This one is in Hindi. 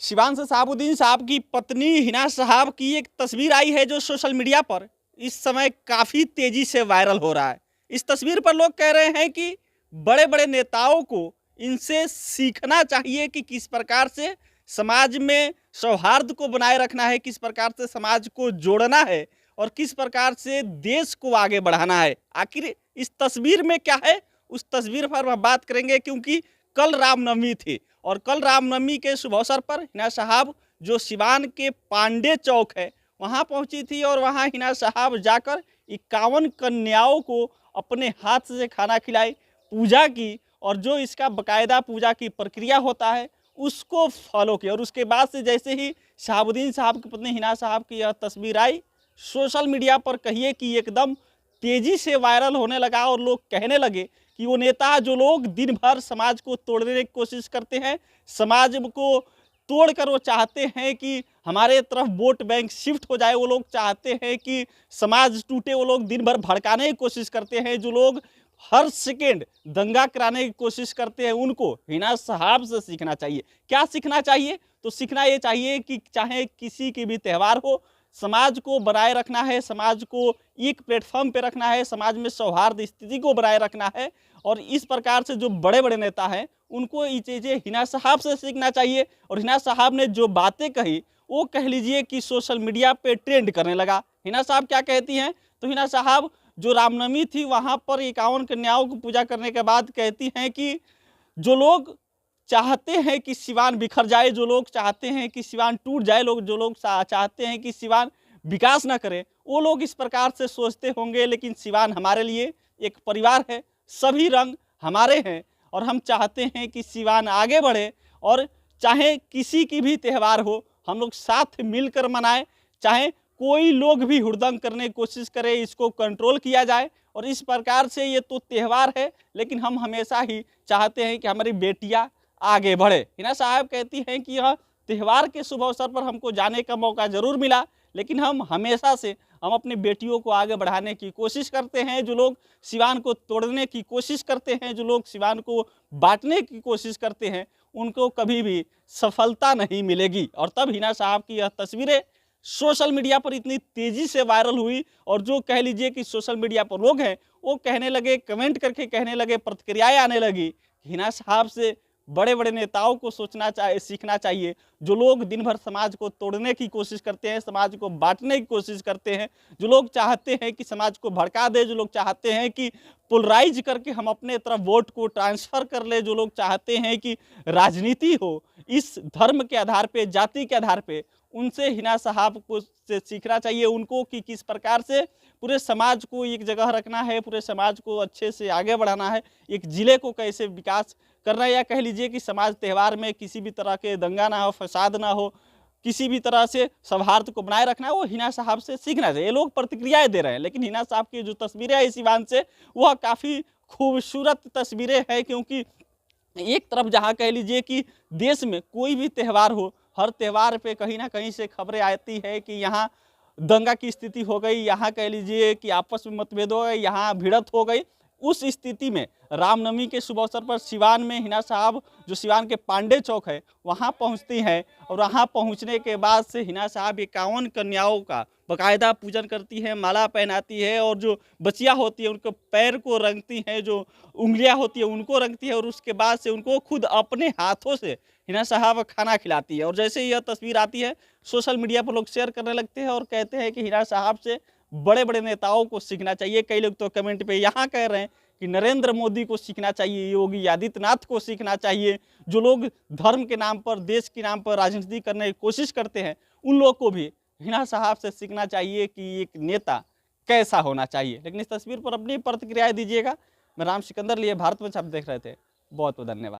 शिवान से शहाबुद्दीन साहब की पत्नी हिना साहब की एक तस्वीर आई है जो सोशल मीडिया पर इस समय काफ़ी तेज़ी से वायरल हो रहा है। इस तस्वीर पर लोग कह रहे हैं कि बड़े बड़े नेताओं को इनसे सीखना चाहिए कि किस प्रकार से समाज में सौहार्द को बनाए रखना है, किस प्रकार से समाज को जोड़ना है और किस प्रकार से देश को आगे बढ़ाना है। आखिर इस तस्वीर में क्या है, उस तस्वीर पर हम बात करेंगे, क्योंकि कल रामनवमी थी और कल रामनवमी के शुभ अवसर पर हिना साहब जो सिवान के पांडे चौक है वहाँ पहुँची थी और वहाँ हिना साहब जाकर 51 कन्याओं को अपने हाथ से खाना खिलाई, पूजा की और जो इसका बकायदा पूजा की प्रक्रिया होता है उसको फॉलो किया। और उसके बाद से जैसे ही शहाबुद्दीन साहब की पत्नी हिना साहब की यह तस्वीर आई, सोशल मीडिया पर कहिए कि एकदम तेज़ी से वायरल होने लगा और लोग कहने लगे कि वो नेता जो लोग दिन भर समाज को तोड़ने की कोशिश करते हैं, समाज को तोड़कर वो चाहते हैं कि हमारे तरफ वोट बैंक शिफ्ट हो जाए, वो लोग चाहते हैं कि समाज टूटे, वो लोग दिन भर भड़काने की कोशिश करते हैं, जो लोग हर सेकेंड दंगा कराने की कोशिश करते हैं, उनको हिना साहब से सीखना चाहिए। क्या सीखना चाहिए? तो सीखना ये चाहिए कि चाहे किसी की भी त्यौहार हो, समाज को बनाए रखना है, समाज को एक प्लेटफॉर्म पे रखना है, समाज में सौहार्द स्थिति को बनाए रखना है। और इस प्रकार से जो बड़े बड़े नेता हैं उनको ये चीज़ें हिना साहब से सीखना चाहिए। और हिना साहब ने जो बातें कही वो कह लीजिए कि सोशल मीडिया पे ट्रेंड करने लगा। हिना साहब क्या कहती हैं? तो हिना साहब जो रामनवमी थी वहाँ पर 51 कन्याओं की पूजा करने के बाद कहती हैं कि जो लोग चाहते हैं कि सिवान बिखर जाए, जो लोग चाहते हैं कि सिवान टूट जाए, जो लोग चाहते हैं कि सिवान विकास ना करे, वो लोग इस प्रकार से सोचते होंगे, लेकिन सिवान हमारे लिए एक परिवार है, सभी रंग हमारे हैं और हम चाहते हैं कि सिवान आगे बढ़े और चाहे किसी की भी त्यौहार हो हम लोग साथ मिलकर मनाएं, चाहे कोई लोग भी हुड़दंग करने की कोशिश करे, इसको कंट्रोल किया जाए। और इस प्रकार से ये तो त्यौहार है, लेकिन हम हमेशा ही चाहते हैं कि हमारी बेटियां आगे बढ़े। हिना साहब कहती हैं कि यह त्यौहार के शुभ अवसर पर हमको जाने का मौका ज़रूर मिला, लेकिन हम हमेशा से अपनी बेटियों को आगे बढ़ाने की कोशिश करते हैं। जो लोग सिवान को तोड़ने की कोशिश करते हैं, जो लोग सिवान को बांटने की कोशिश करते हैं, उनको कभी भी सफलता नहीं मिलेगी। और तब हिना साहब की यह तस्वीरें सोशल मीडिया पर इतनी तेज़ी से वायरल हुई और जो कह लीजिए कि सोशल मीडिया पर लोग हैं वो कहने लगे, कमेंट करके कहने लगे, प्रतिक्रियाएँ आने लगी, हिना साहब से बड़े बड़े नेताओं को सोचना चाहिए, सीखना चाहिए। जो लोग दिन भर समाज को तोड़ने की कोशिश करते हैं, समाज को बांटने की कोशिश करते हैं, जो लोग चाहते हैं कि समाज को भड़का दे, जो लोग चाहते हैं कि पोलराइज करके हम अपने तरफ वोट को ट्रांसफ़र कर ले, जो लोग चाहते हैं कि राजनीति हो इस धर्म के आधार पे, जाति के आधार पे, उनसे हिना साहब को से सीखना चाहिए उनको कि किस प्रकार से पूरे समाज को एक जगह रखना है, पूरे समाज को अच्छे से आगे बढ़ाना है, एक ज़िले को कैसे विकास करना है, या कह लीजिए कि समाज त्यौहार में किसी भी तरह के दंगा ना हो, फसाद ना हो, किसी भी तरह से सौहार्द को बनाए रखना है, वो हिना साहब से सीखना चाहिए। लोग प्रतिक्रियाएं दे रहे हैं, लेकिन हिना साहब की जो तस्वीरें हैं सिवान से वह काफ़ी खूबसूरत तस्वीरें हैं, क्योंकि एक तरफ जहाँ कह लीजिए कि देश में कोई भी त्यौहार हो, हर त्यौहार पे कहीं ना कहीं से खबरें आती है कि यहाँ दंगा की स्थिति हो गई, यहाँ कह लीजिए कि आपस में मतभेद हो गए, यहाँ भिड़त हो गई। उस स्थिति में रामनवमी के शुभ अवसर पर सिवान में हिना साहब जो सिवान के पांडे चौक है वहाँ पहुँचती हैं और वहाँ पहुँचने के बाद से हिना साहब 51 कन्याओं का बाकायदा पूजन करती है, माला पहनाती है और जो बच्चियाँ होती है उनको पैर को रंगती हैं, जो उंगलियाँ होती है उनको रंगती है और उसके बाद से उनको खुद अपने हाथों से हिना साहब खाना खिलाती है। और जैसे ही यह तस्वीर आती है सोशल मीडिया पर लोग शेयर करने लगते हैं और कहते हैं कि हिना साहब से बड़े बड़े नेताओं को सीखना चाहिए। कई लोग तो कमेंट पे यहाँ कह रहे हैं कि नरेंद्र मोदी को सीखना चाहिए, योगी आदित्यनाथ को सीखना चाहिए। जो लोग धर्म के नाम पर, देश के नाम पर राजनीति करने की कोशिश करते हैं, उन लोग को भी हिना साहब से सीखना चाहिए कि एक नेता कैसा होना चाहिए। लेकिन इस तस्वीर पर अपनी प्रतिक्रियाएं दीजिएगा। मैं राम सिकंदर लिए भारत में आप देख रहे थे। बहुत बहुत धन्यवाद।